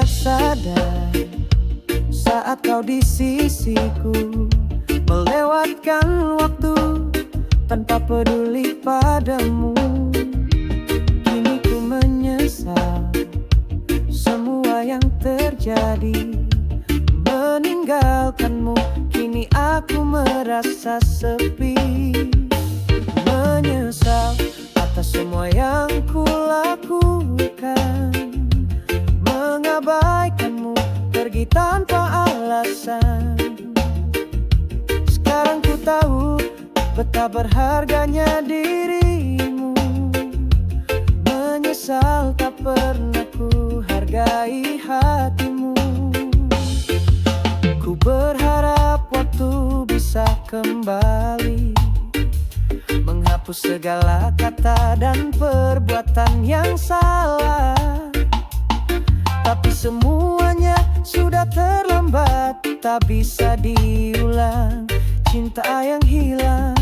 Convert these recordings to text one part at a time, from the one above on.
tak sadar saat kau di sisiku, melewatkan waktu tanpa peduli padamu. Kini ku menyesal semua yang terjadi, meninggalkanmu. Kini aku merasa sepi, menyesal atas semua yang kulakukan, mengabaikanmu pergi tanpa alasan. Sekarang ku tahu betapa berharganya dirimu, menyesal tak pernah ku hargai hatimu. Ku berharap waktu bisa kembali, menghapus segala kata dan perbuatan yang salah. Tapi semuanya sudah terlambat, tak bisa diulang. Cinta yang hilang,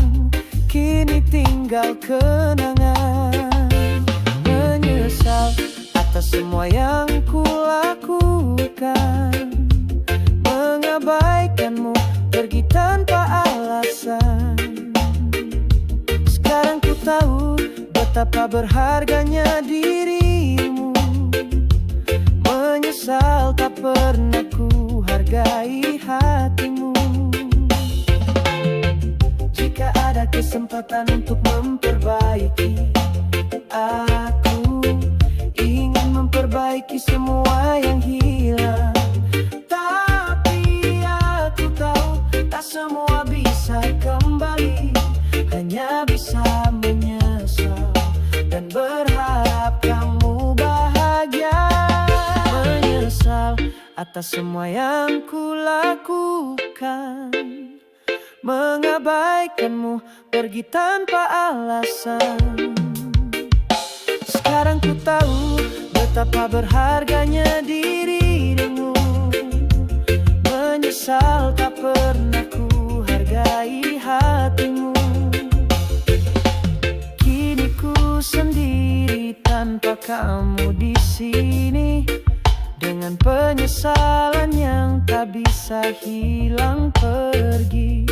kini tinggal kenangan. Menyesal atas semua yang kulakukan, mengabaikanmu pergi tanpa alasan. Sekarang ku tahu betapa berharganya dirimu, menyesal tak pernah ku hargai hatimu. Jika ada kesempatan untuk memperbaiki, aku ingin memperbaiki semua yang hilang. Tapi aku tahu tak semua bisa kembali, hanya bisa menyesal dan berharap kamu bahagia. Menyesal atas semua yang kulakukan, mengabaikanmu pergi tanpa alasan. Sekarang ku tahu betapa berharganya dirimu, menyesal tak pernah ku hargai hatimu. Kini ku sendiri tanpa kamu di sini, dengan penyesalan yang tak bisa hilang pergi.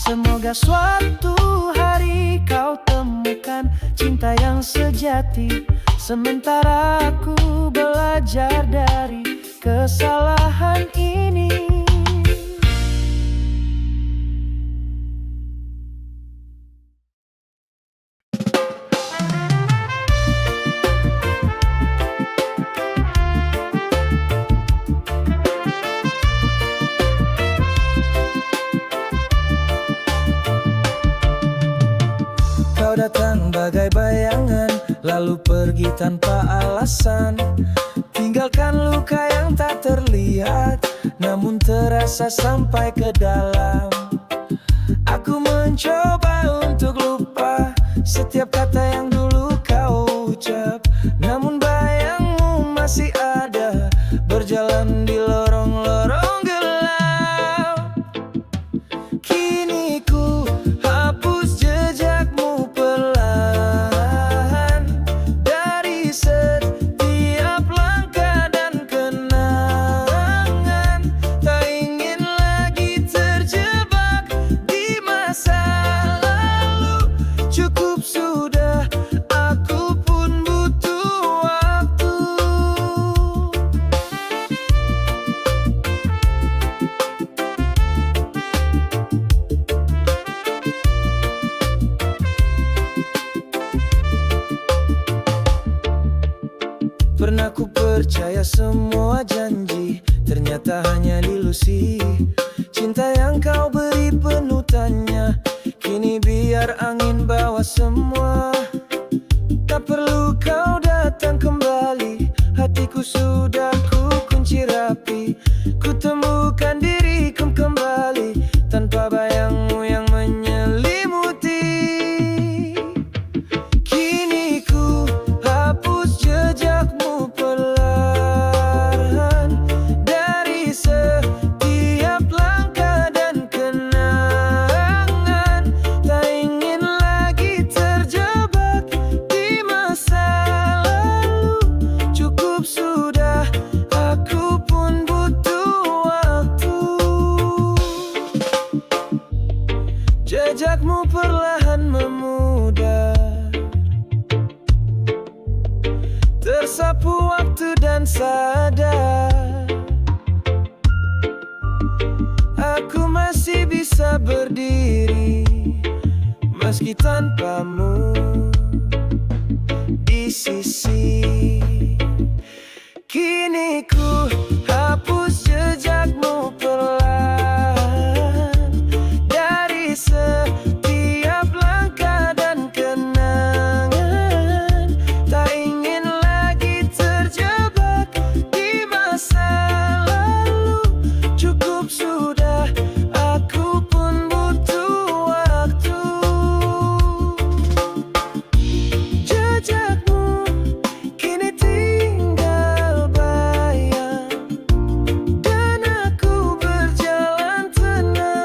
Semoga suatu hari kau temukan cinta yang sejati, sementara aku belajar dari kesalahan ini. Kau datang bagai bayangan, lalu pergi tanpa alasan, tinggalkan luka yang tak terlihat, namun terasa sampai ke dalam. Aku mencoba untuk lupa setiap kata yang dulu kau ucap, namun bayangmu masih ada, berjalan di lorong-lorong gelap. Kini ku hapus jejakmu perlahan dari setiap langkah dan kenangan. Tak ingin lagi terjebak di masa lalu, cukup sudah, aku pun butuh waktu. Pernah ku percaya semua janji, ternyata hanya ilusi. Cinta yang kau beri penuh tanya, kini biar angin bawa semua. Tak perlu kau datang kembali, hatiku sudah ku kunci rapi. Ku temukan diriku kembali, tanpa bayangmu yang menyelimuti. Kini ku hapus jejakmu perlahan dari setiap langkah dan kenangan. Tak ingin lagi terjebak Jejakmu perlahan memudar, tersapu waktu dan sadar aku masih bisa berdiri meski tanpamu di sisi. Kini ku hapus jejakmu perlahan dari setiap langkah dan kenangan. Tak ingin lagi terjebak di masa lalu. Cukup sudah, aku pun butuh waktu. Jejakmu kini tinggal bayang, dan aku berjalan tenang.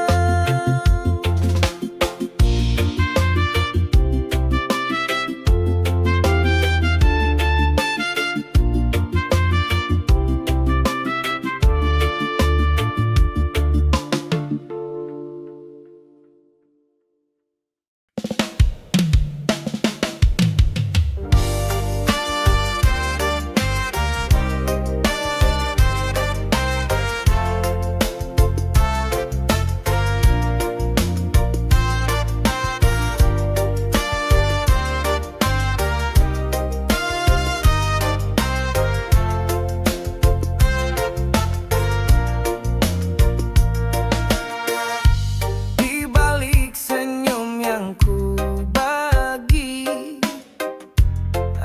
Di balik senyum yang ku bagi,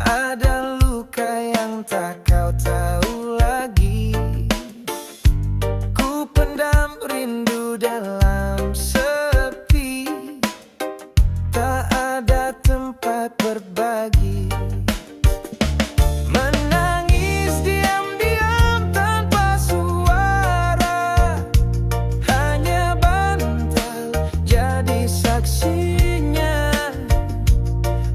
ada luka yang tak kau tahu lagi. Ku pendam rindu dalam sepi, tak ada tempat berbagi. Menangis diam-diam tanpa suara, hanya bantal jadi saksinya.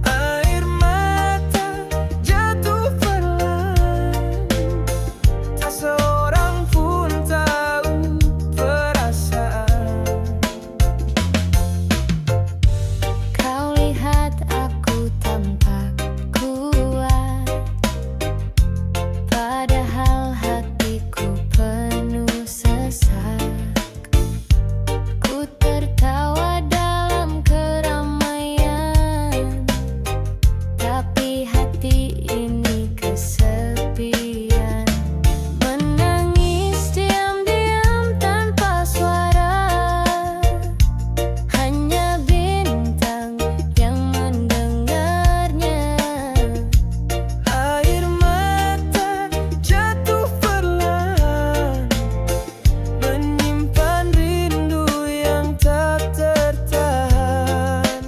Air mata jatuh perlahan, tak seorang pun tahu perasaan. Kau lihat aku tampak kuat, padahal hatiku penuh sesak. Ku tertawa dalam keramaian, tapi hati ini kesepian. Menangis diam-diam tanpa suara, hanya bintang yang mendengarnya. Air mata jatuh perlahan, menyimpan rindu yang tak tertahan.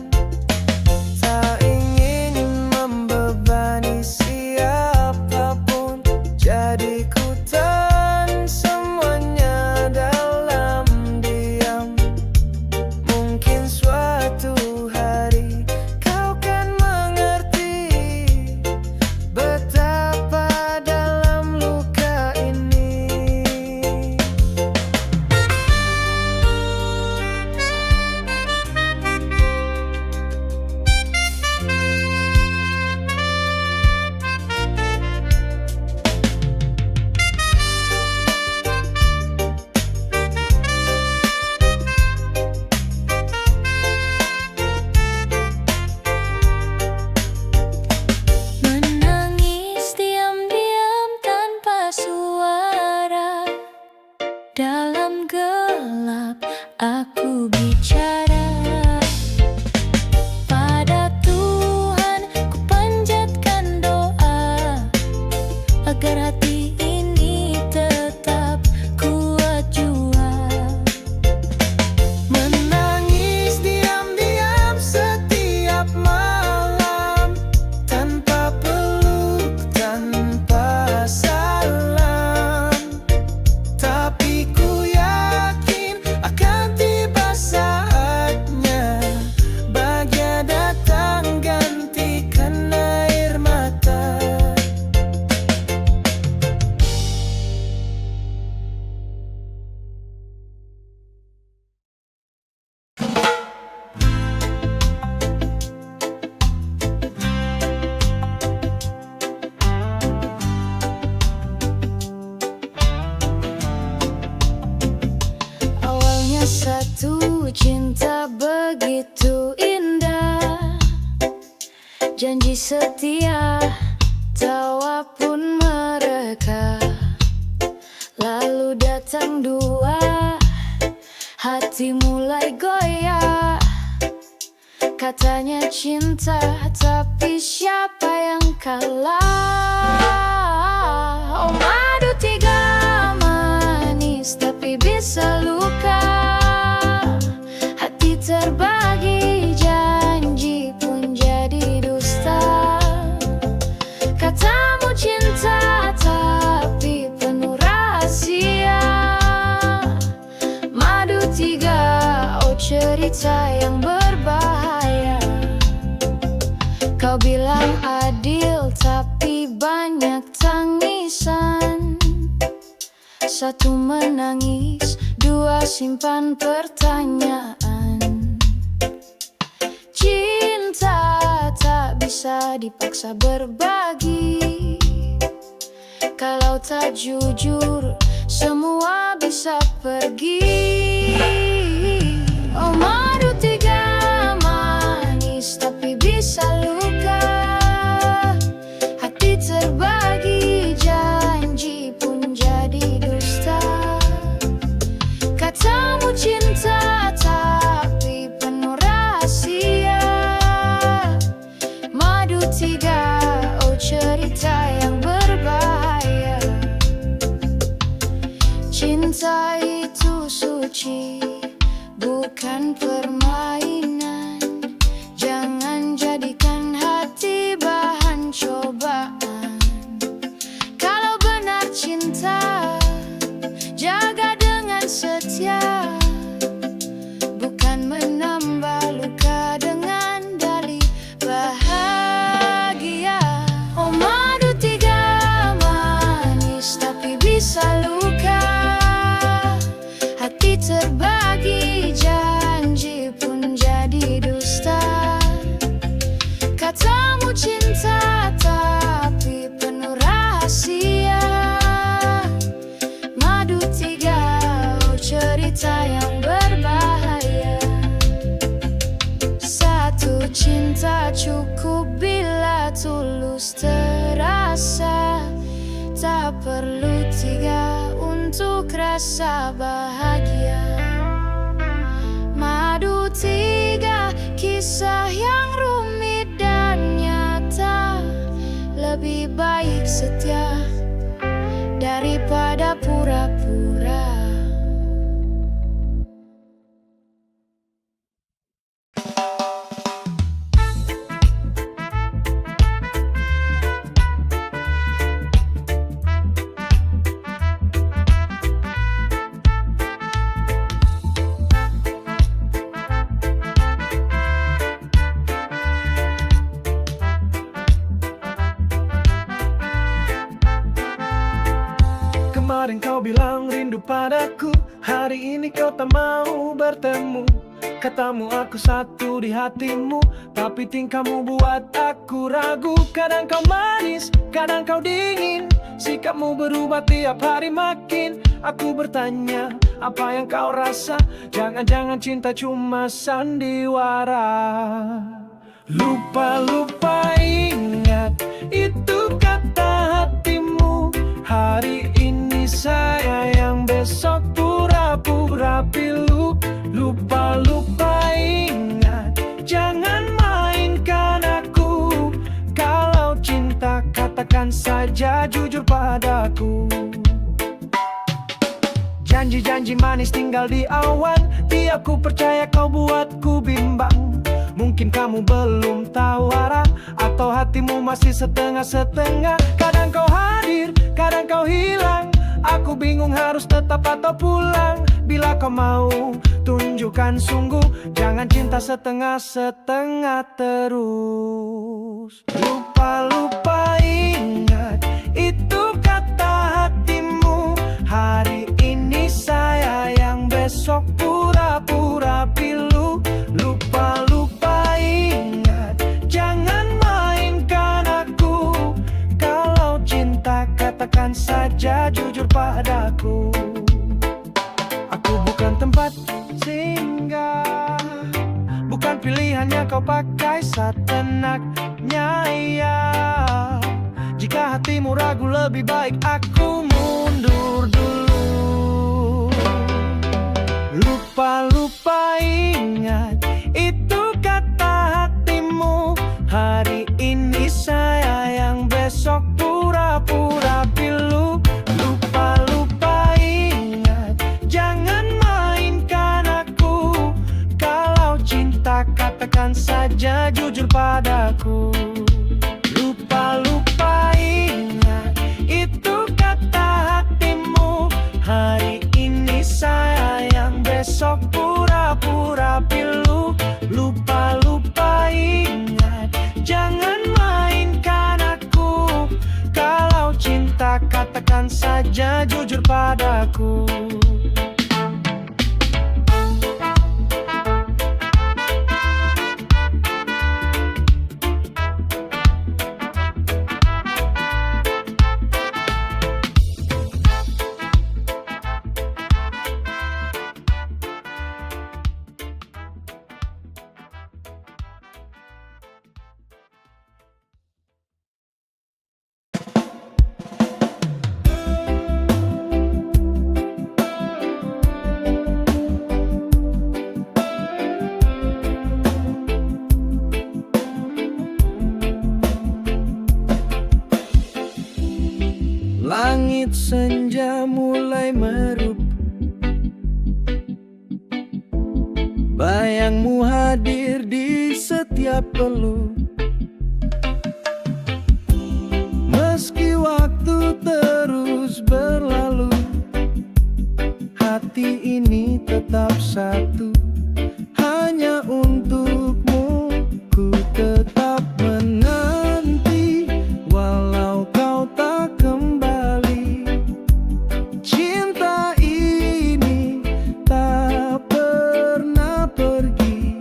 Tak ingin membebani siapapun, jadi ku tahan semuanya dalam diam. Mungkin suatu hari kau kan mengerti betapa dalam luka ini. Menangis diam-diam tanpa suara, dalam gelap aku bicara. Pada Tuhan ku panjatkan doa, agar hati ini tetap kuat jua. Menangis diam-diam setiap malam, tanpa peluk, tanpa salam. Tapi ku yakin akan tiba satu cinta begitu indah, janji setia tawa pun mereka. Lalu datang dua, hati mulai goyah. Katanya cinta, tapi siapa yang kalah? Oh madu tiga manis, tapi bisa luka. Hati terbagi, janji pun jadi dusta. Katamu cinta, tapi penuh rahasia. Madu tiga, oh cerita yang berbahaya. Kau bilang adil, tapi banyak tangisan. Satu menangis, dua simpan pertanyaan. Cinta tak bisa dipaksa berbagi. Kalau tak jujur, semua bisa pergi. Oh madu tiga manis, tapi bisa luka. Hati terbagi, janji pun jadi dusta. Katamu cinta, tapi penuh rahasia. Madu tiga, oh cerita yang berbahaya. Cinta itu suci, bukan permainan. Jangan jadikan hati bahan cobaan. Kalau benar cinta, jaga dengan setia. Bukan menambah luka dengan dalih bahagia. Oh madu tiga manis, tapi bisa luka. Hati terbagi, janji pun jadi dusta. Katamu cinta, tapi penuh rahasia. Madu tiga, oh cerita yang berbahaya. Satu cinta cukup bila tulus terasa. Tak perlu tiga untuk rasa bahagia. Madu tiga, kisah yang rumit dan nyata. Lebih baik setia daripada pura-pura. Kemarin kau bilang rindu padaku, hari ini kau tak mau bertemu. Katamu aku satu di hatimu, tapi tingkahmu buat aku ragu. Kadang kau manis, kadang kau dingin, sikapmu berubah tiap hari makin. Aku bertanya, apa yang kau rasa? Jangan-jangan cinta cuma sandiwara. Lupa-lupa ingat, itu kata hatimu. Hari ini saya yang besok pura-pura pilu. Lupa-lupa ingat, jangan mainkan aku. Kalau cinta katakan saja jujur padaku. Janji-janji manis tinggal di awan, tiap ku percaya kau buatku bimbang. Mungkin kamu belum tahu arah, atau hatimu masih setengah-setengah. Kadang kau hadir, kadang kau hilang. Aku bingung harus tetap atau pulang. Bila kau mau tunjukkan sungguh, jangan cinta setengah-setengah terus. Lupa-lupa ingat, itu kata hatimu. Hari ini saya yang besok pura-pura pilu. Lupa-lupa ingat, jangan mainkan aku. Kalau cinta katakan saja jujur padaku. Aku bukan tempat pilihannya kau pakai saat enaknya, ya. Jika hatimu ragu, lebih baik aku mundur dulu. Lupa-lupa, ingat itu kata hatimu. Hari ini sayang, besok pura-pura pilu. Lupa-lupa, ingat jangan mainkan aku. Kalau cinta katakan saja jujur padaku. Lupa-lupa, ingat itu kata hatimu. Hari ini sayang, besok pura-pura pilu. Lupa-lupa, ingat jangan mainkan aku. Kalau cinta katakan saja jujur padaku. Langit senja mulai meredup, bayangmu hadir di setiap peluk. Meski waktu terus berlalu, hati ini tetap satu. Hanya untukmu ku tetap menanti, walau kau tak kembali. Cinta ini tak pernah pergi.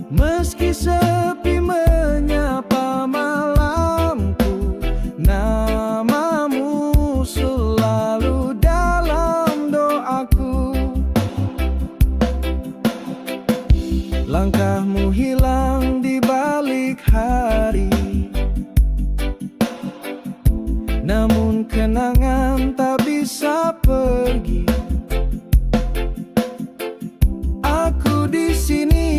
Meski sepi menyapa malamku, namamu selalu dalam doaku. Langkahmu hilang di balik hari, namun kenangan tak bisa pergi. Aku di sini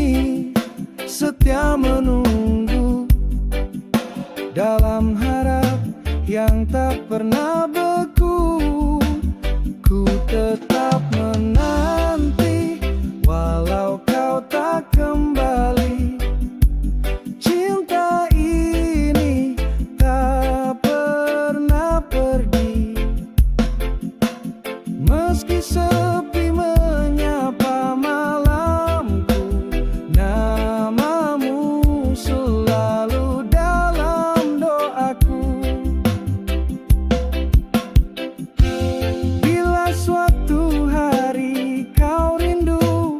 setia menunggu, dalam harap yang tak pernah beku. Ku tetap menanti, walau kau tak kembali. Cinta ini tak pernah pergi. Meski sepi menyapa malamku, namamu selalu dalam doaku. Bila suatu hari kau rindu,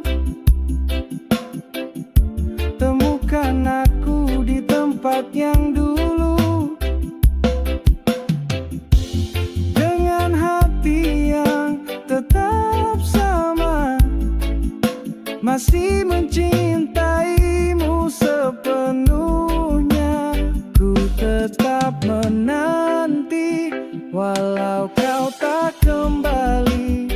temukan aku di tempat yang dulu. Dengan hati yang tetap sama, masih mencintaimu sepenuhnya. Ku tetap menanti, walau kau tak kembali.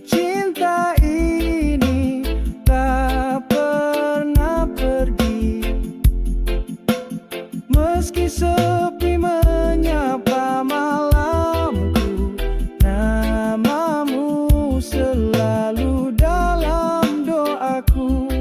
Cinta ini tak pernah pergi. Meski sepi menyapa malamku, namamu selalu dalam doaku.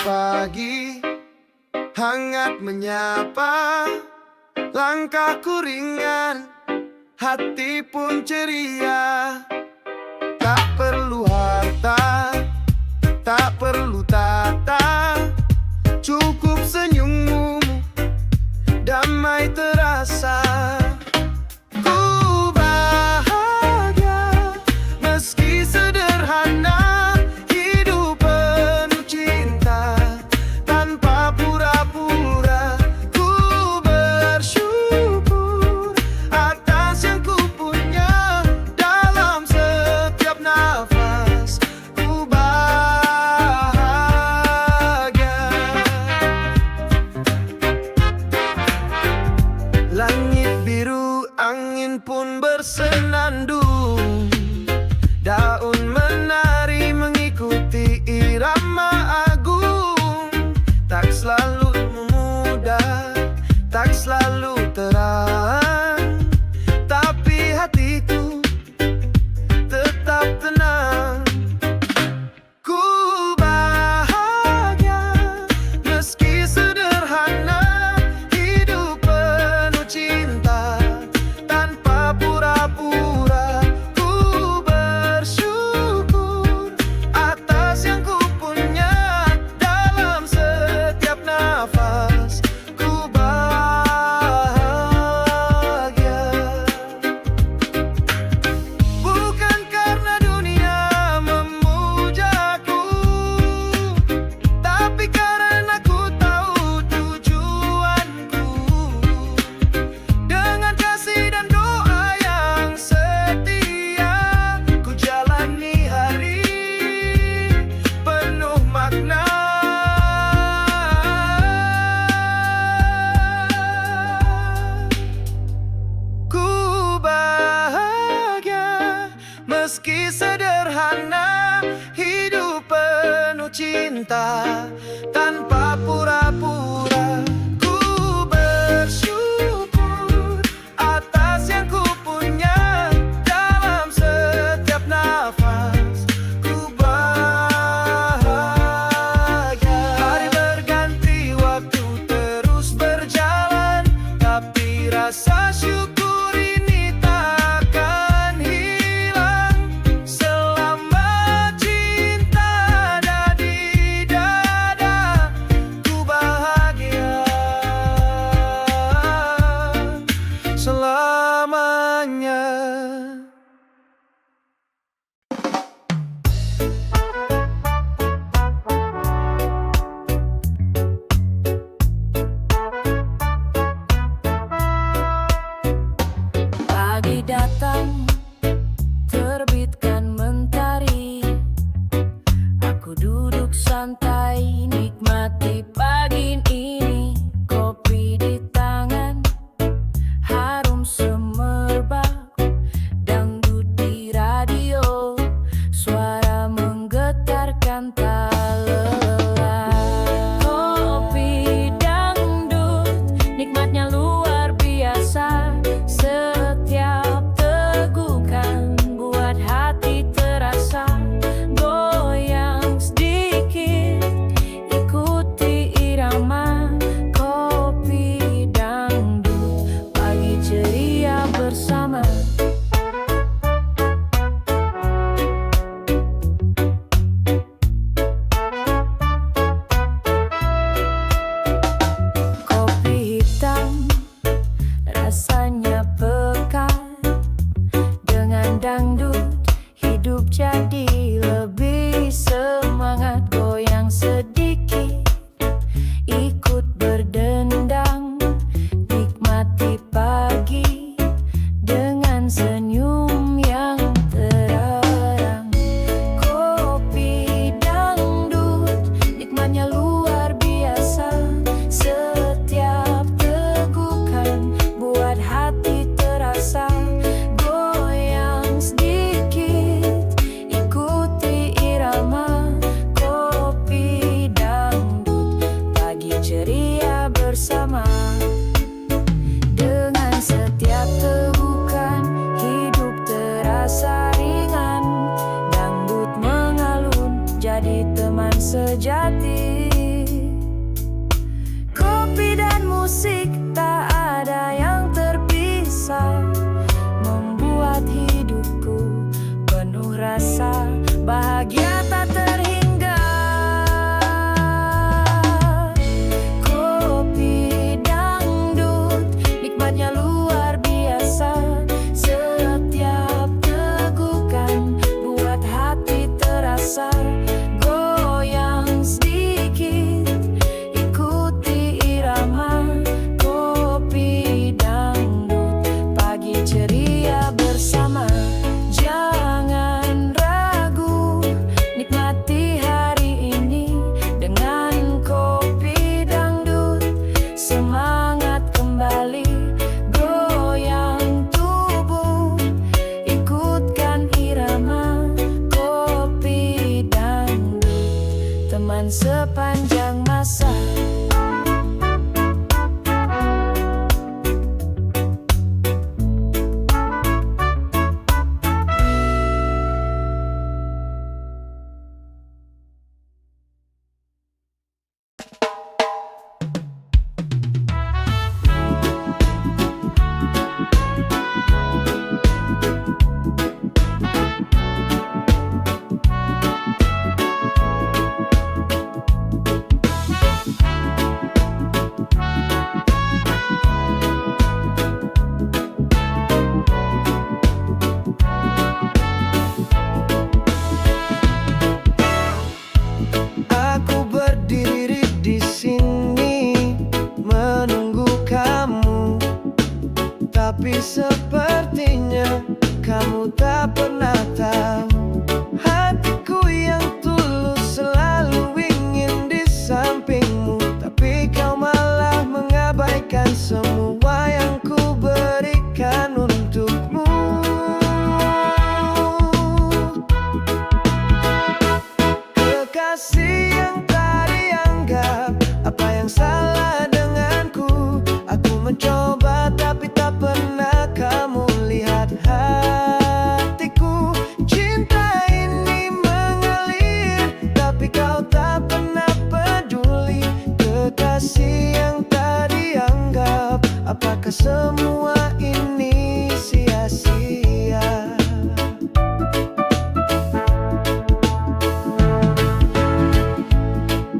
pagi hangat menyapa, langkahku ringan, hati pun ceria. Tak perlu harta, tak perlu tata, cukup senyummu, damai terasa. Ku bahagia meski sederhana, hidup penuh cinta tanpa pura-pura. Ku bersyukur atas yang ku punya dalam setiap nafas. Ku bahagia. Langit biru, angin pun bersenandung, daun menari mengikuti irama agung. Tak selalu mudah, tak selalu terang, tapi hatiku tetap tenang. Ku bahagia meski sederhana, hidup penuh cinta tanpa pura-pura. Ku bersyukur atas yang ku punya dalam setiap nafas. Ku bahagia bukan karena dunia memujaku, tapi karena ku tahu tujuanku. Dengan kasih dan doa yang setia, ku jalani hari penuh makna. Ku bahagia meski sederhana, hidup penuh cinta tanpa pura-pura. Ku bersyukur atas yang ku punya dalam setiap nafas. Ku bahagia. Hari berganti, waktu terus berjalan, tapi rasa syukur ini takkan hilang selama cinta ada di dada. Ku bahagia selamanya. Pagi datang, terbitkan mentari. Aku duduk santai, nikmati pagi ini. Kopi di tangan, harum semerbak. Dangdut di radio, suara menggetarkan tak lelah. Kopi dangdut, nikmatnya luar biasa. Setiap tegukan buat hati terasa. Goyang sedikit, ikuti irama. Kopi dangdut, pagi ceria bersama. Kopi hitam rasanya pekat, dengan dangdut hidup jadi lebih semangat. Goyang sedikit, ikut berdendang, nikmati pagi dengan senyum yang terang. Kopi dangdut, nikmatnya luar biasa. Setiap tegukan buat hati terasa. Goyang sedikit, ikuti irama. Kopi dangdut, pagi ceria bersama. Dengan setiap tegukan, hidup terasa ringan. Dangdut mengalun, jadi teman sejati. musik tak ada yang terpisah, membuat hidupku penuh rasa bahagia tak terhingga. Kopi dangdut nikmatnya luar biasa, setiap tegukan buat hati terasa. Goyang sedikit, ikuti irama. Kopi dangdut, pagi ceria bersama. Jangan ragu, nikmati hari ini dengan kopi dangdut. Semangat kembali, goyang tubuh, ikutkan irama. Kopi dangdut, teman sepanjang masa. Aku berdiri di sini menunggu kamu, tapi sepertinya kamu tak pernah tahu. Hatiku yang tulus selalu ingin di sampingmu, tapi kau malah mengabaikan semua yang ku berikan untukmu. Kekasih yang tak dianggap, apa yang salah denganku? Aku mencoba tapi tak pernah kamu lihat hatiku. Cinta ini mengalir, tapi kau tak pernah peduli. Kekasih yang tak dianggap, apakah semua ini sia-sia?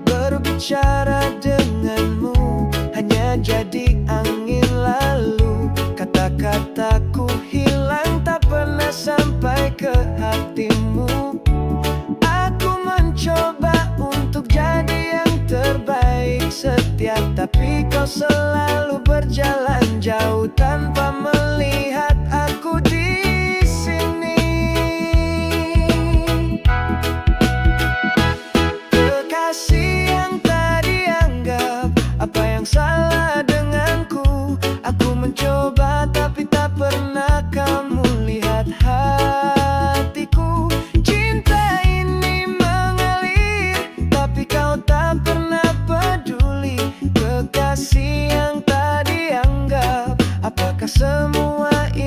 Berbicara denganmu hanya jadi angin lalu. Kata-kataku hilang, tak pernah sampai ke hatimu. Aku mencoba untuk jadi yang terbaik setia, tapi kau selalu berjalan jauh tanpa melihat aku di sini. Kekasih yang tak dianggap, apa yang salah denganku? Aku mencoba tapi tak pernah kamu lihat hatiku. Cinta ini mengalir, tapi kau tak pernah peduli. Kekasih yang tak dianggap, apakah semua ini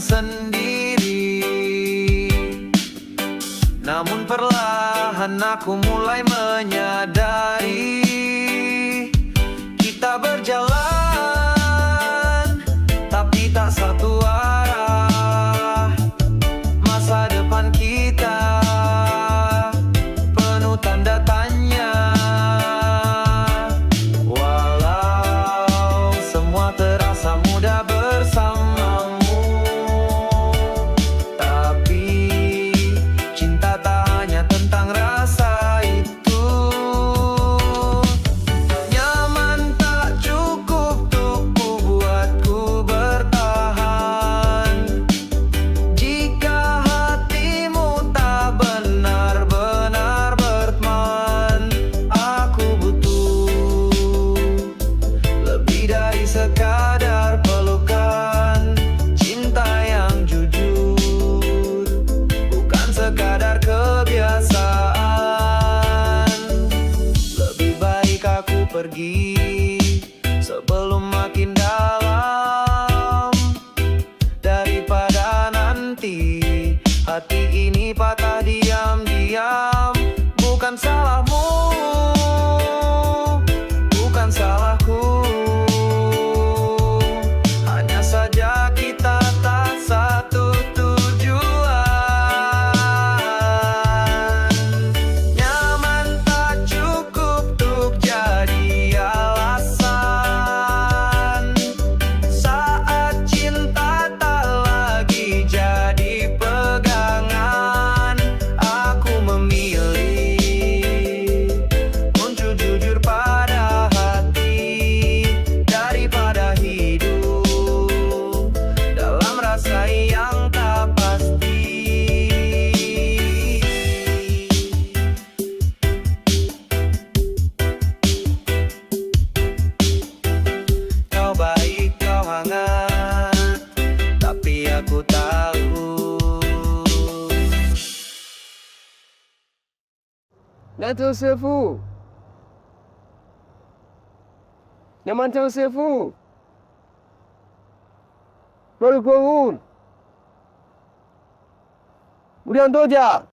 sendiri. Namun perlahan aku mulai menyadari kita berjalan, tapi tak satu arah. Masa depan kita penuh tanda tanya. Walau semua terasa mudah bersamamu, tapi cinta tak hanya tentang rasa itu. Nyaman tak cukup untuk buatku bertahan. Jika hatimu tak benar-benar berteman, aku butuh lebih dari sekadar pelukan. Cinta yang jujur, bukan sekadar kebiasaan. Lebih baik aku pergi sebelum makin dalam, daripada nanti hati ini patah diam-diam. Bukan salahmu, bukan salahku, hanya saja kita tak satu tujuan. Nyaman tak cukup untuk jadi alasan. Saat cinta tak lagi jadi pegangan, aku memilih untuk jujur pada hati, daripada hidup dalam rasa yang tak pasti. Kau baik, kau hangat, tapi aku tahu. 南头师傅，南头师傅，Baru bangun. Udah Antoja.